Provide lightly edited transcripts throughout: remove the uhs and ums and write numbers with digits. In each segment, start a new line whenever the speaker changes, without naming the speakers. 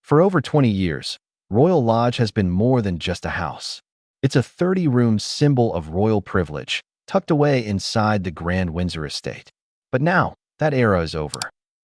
For over 20 years, Royal Lodge has been more than just a house. It's a 30-room symbol of royal privilege, tucked away inside the Grand Windsor estate. But now, that era is over.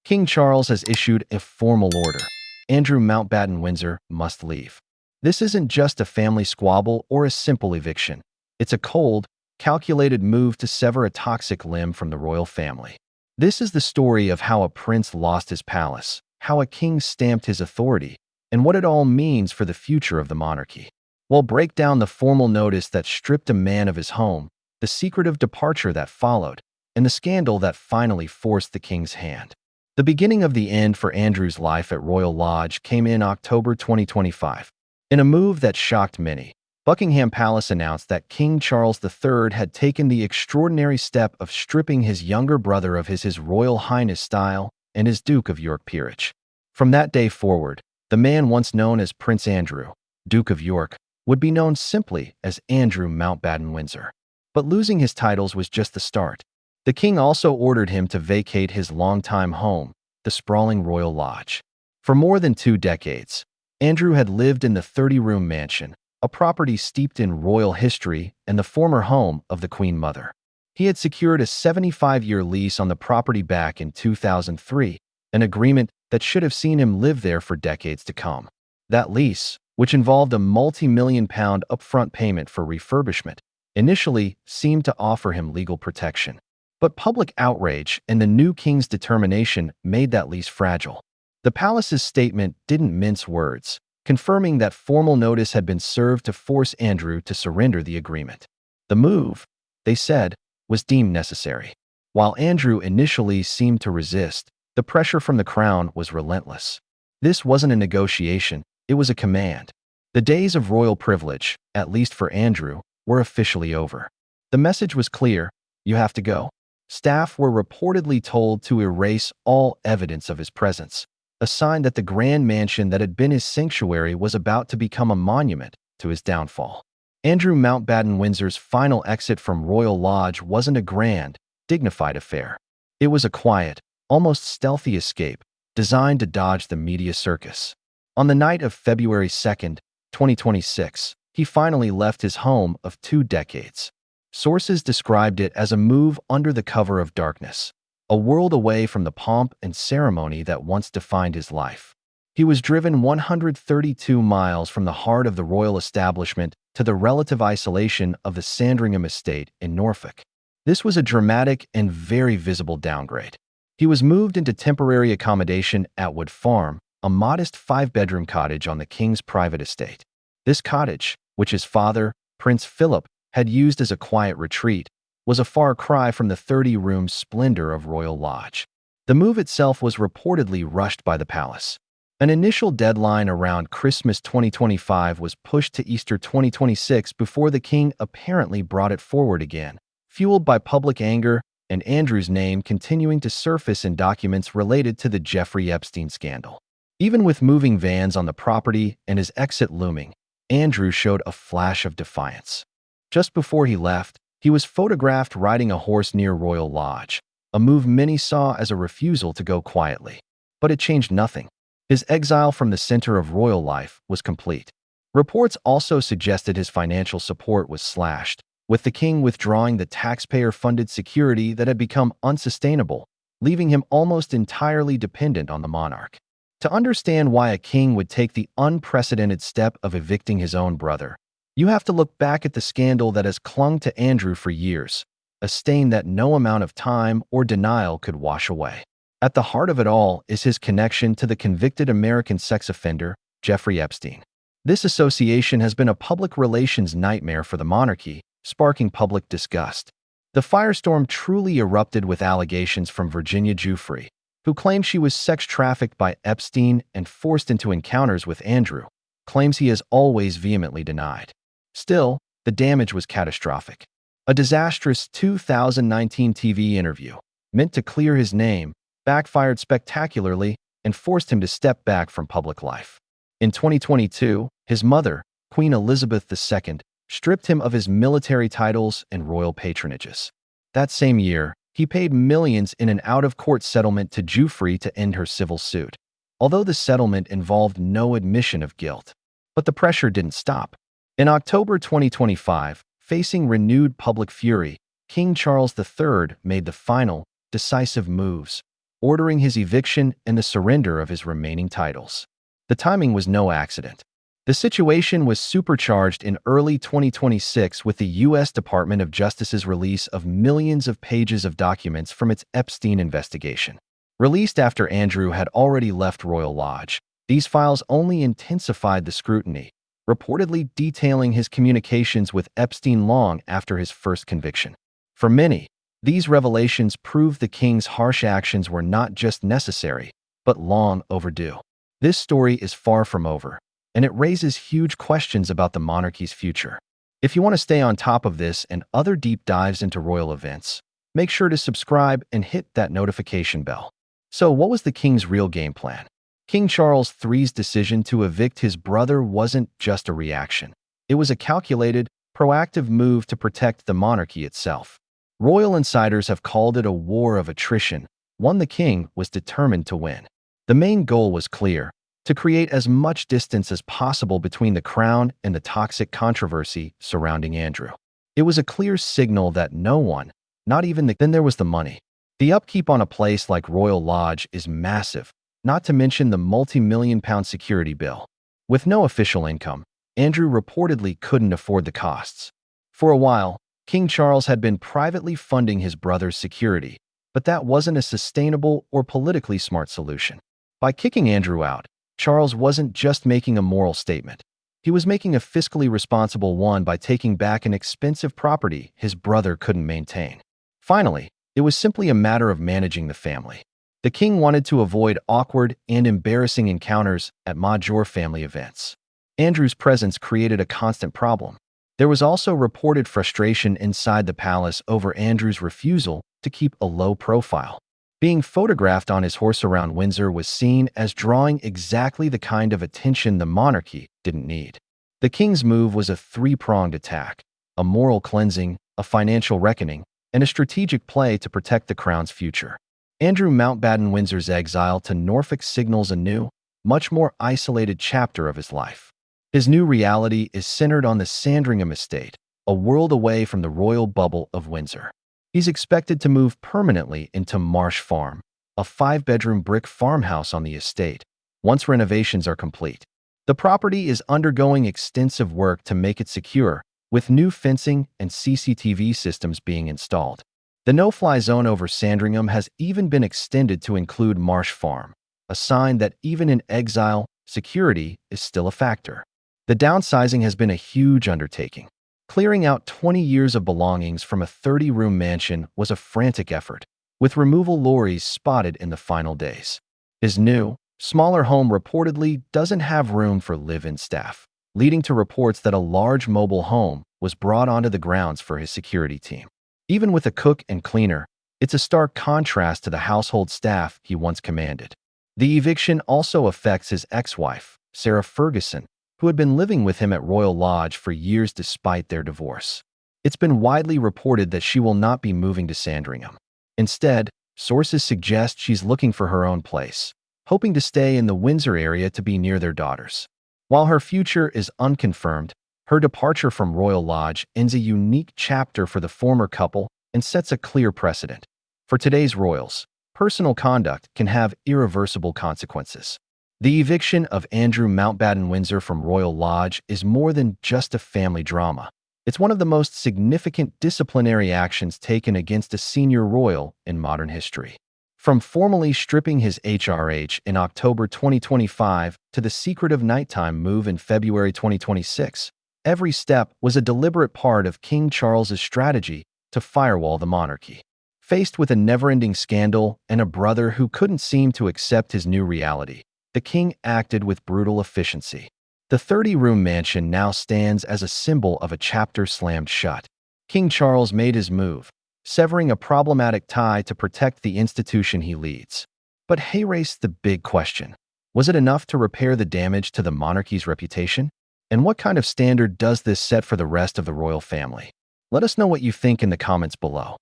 King Charles has issued a formal order. Andrew Mountbatten Windsor must leave. This isn't just a family squabble or a simple eviction. It's a cold, calculated move to sever a toxic limb from the royal family. This is the story of how a prince lost his palace, how a king stamped his authority, and what it all means for the future of the monarchy. We'll break down the formal notice that stripped a man of his home, the secretive departure that followed, and the scandal that finally forced the king's hand. The beginning of the end for Andrew's life at Royal Lodge came in October 2025. In a move that shocked many, Buckingham Palace announced that King Charles III had taken the extraordinary step of stripping his younger brother of his Royal Highness style and his Duke of York peerage. From that day forward, the man once known as Prince Andrew, Duke of York, would be known simply as Andrew Mountbatten Windsor. But losing his titles was just the start. The king also ordered him to vacate his longtime home, the sprawling Royal Lodge. For more than 2 decades, Andrew had lived in the 30-room mansion, a property steeped in royal history and the former home of the Queen Mother. He had secured a 75-year lease on the property back in 2003, an agreement that should have seen him live there for decades to come. That lease, which involved a multi-million-pound upfront payment for refurbishment, initially seemed to offer him legal protection. But public outrage and the new king's determination made that lease fragile. The palace's statement didn't mince words, confirming that formal notice had been served to force Andrew to surrender the agreement. The move, they said, was deemed necessary. While Andrew initially seemed to resist, the pressure from the crown was relentless. This wasn't a negotiation, it was a command. The days of royal privilege, at least for Andrew, were officially over. The message was clear: you have to go. Staff were reportedly told to erase all evidence of his presence, a sign that the grand mansion that had been his sanctuary was about to become a monument to his downfall. Andrew Mountbatten Windsor's final exit from Royal Lodge wasn't a grand, dignified affair. It was a quiet, almost stealthy escape, designed to dodge the media circus. On the night of February 2nd, 2026, he finally left his home of 2 decades. Sources described it as a move under the cover of darkness, a world away from the pomp and ceremony that once defined his life. He was driven 132 miles from the heart of the royal establishment to the relative isolation of the Sandringham estate in Norfolk. This was a dramatic and very visible downgrade. He was moved into temporary accommodation at Wood Farm, a modest 5-bedroom cottage on the king's private estate. This cottage, which his father, Prince Philip, had used as a quiet retreat, was a far cry from the 30-room splendor of Royal Lodge. The move itself was reportedly rushed by the palace. An initial deadline around Christmas 2025 was pushed to Easter 2026 before the king apparently brought it forward again, fueled by public anger and Andrew's name continuing to surface in documents related to the Jeffrey Epstein scandal. Even with moving vans on the property and his exit looming, Andrew showed a flash of defiance. Just before he left, he was photographed riding a horse near Royal Lodge, a move many saw as a refusal to go quietly. But it changed nothing. His exile from the center of royal life was complete. Reports also suggested his financial support was slashed, with the king withdrawing the taxpayer-funded security that had become unsustainable, leaving him almost entirely dependent on the monarch. To understand why a king would take the unprecedented step of evicting his own brother, you have to look back at the scandal that has clung to Andrew for years, a stain that no amount of time or denial could wash away. At the heart of it all is his connection to the convicted American sex offender, Jeffrey Epstein. This association has been a public relations nightmare for the monarchy, sparking public disgust. The firestorm truly erupted with allegations from Virginia Giuffre, who claimed she was sex trafficked by Epstein and forced into encounters with Andrew, claims he has always vehemently denied. Still, the damage was catastrophic. A disastrous 2019 TV interview, meant to clear his name, backfired spectacularly and forced him to step back from public life. In 2022, his mother, Queen Elizabeth II, stripped him of his military titles and royal patronages. That same year, he paid millions in an out-of-court settlement to Geoffrey to end her civil suit, although the settlement involved no admission of guilt. But the pressure didn't stop. In October 2025, facing renewed public fury, King Charles III made the final, decisive moves, ordering his eviction and the surrender of his remaining titles. The timing was no accident. The situation was supercharged in early 2026 with the U.S. Department of Justice's release of millions of pages of documents from its Epstein investigation. Released after Andrew had already left Royal Lodge, these files only intensified the scrutiny, reportedly detailing his communications with Epstein long after his first conviction. For many, these revelations proved the king's harsh actions were not just necessary, but long overdue. This story is far from over, and it raises huge questions about the monarchy's future. If you want to stay on top of this and other deep dives into royal events, make sure to subscribe and hit that notification bell. So, what was the king's real game plan? King Charles III's decision to evict his brother wasn't just a reaction. It was a calculated, proactive move to protect the monarchy itself. Royal insiders have called it a war of attrition, one the king was determined to win. The main goal was clear: to create as much distance as possible between the crown and the toxic controversy surrounding Andrew. It was a clear signal that no one, not even then there was the money. The upkeep on a place like Royal Lodge is massive, not to mention the multi-million-pound security bill. With no official income, Andrew reportedly couldn't afford the costs. For a while, King Charles had been privately funding his brother's security, but that wasn't a sustainable or politically smart solution. By kicking Andrew out, Charles wasn't just making a moral statement. He was making a fiscally responsible one by taking back an expensive property his brother couldn't maintain. Finally, it was simply a matter of managing the family. The king wanted to avoid awkward and embarrassing encounters at major family events. Andrew's presence created a constant problem. There was also reported frustration inside the palace over Andrew's refusal to keep a low profile. Being photographed on his horse around Windsor was seen as drawing exactly the kind of attention the monarchy didn't need. The king's move was a three-pronged attack: a moral cleansing, a financial reckoning, and a strategic play to protect the crown's future. Andrew Mountbatten Windsor's exile to Norfolk signals a new, much more isolated chapter of his life. His new reality is centered on the Sandringham estate, a world away from the royal bubble of Windsor. He's expected to move permanently into Marsh Farm, a 5-bedroom brick farmhouse on the estate, once renovations are complete. The property is undergoing extensive work to make it secure, with new fencing and CCTV systems being installed. The no-fly zone over Sandringham has even been extended to include Marsh Farm, a sign that even in exile, security is still a factor. The downsizing has been a huge undertaking. Clearing out 20 years of belongings from a 30-room mansion was a frantic effort, with removal lorries spotted in the final days. His new, smaller home reportedly doesn't have room for live-in staff, leading to reports that a large mobile home was brought onto the grounds for his security team. Even with a cook and cleaner, it's a stark contrast to the household staff he once commanded. The eviction also affects his ex-wife, Sarah Ferguson, who had been living with him at Royal Lodge for years despite their divorce. It's been widely reported that she will not be moving to Sandringham. Instead, sources suggest she's looking for her own place, hoping to stay in the Windsor area to be near their daughters. While her future is unconfirmed, her departure from Royal Lodge ends a unique chapter for the former couple and sets a clear precedent. For today's royals, personal conduct can have irreversible consequences. The eviction of Andrew Mountbatten Windsor from Royal Lodge is more than just a family drama. It's one of the most significant disciplinary actions taken against a senior royal in modern history. From formally stripping his HRH in October 2025 to the secretive nighttime move in February 2026, every step was a deliberate part of King Charles's strategy to firewall the monarchy. Faced with a never-ending scandal and a brother who couldn't seem to accept his new reality, the king acted with brutal efficiency. The 30-room mansion now stands as a symbol of a chapter slammed shut. King Charles made his move, severing a problematic tie to protect the institution he leads. But hey, race the big question. Was it enough to repair the damage to the monarchy's reputation? And what kind of standard does this set for the rest of the royal family? Let us know what you think in the comments below.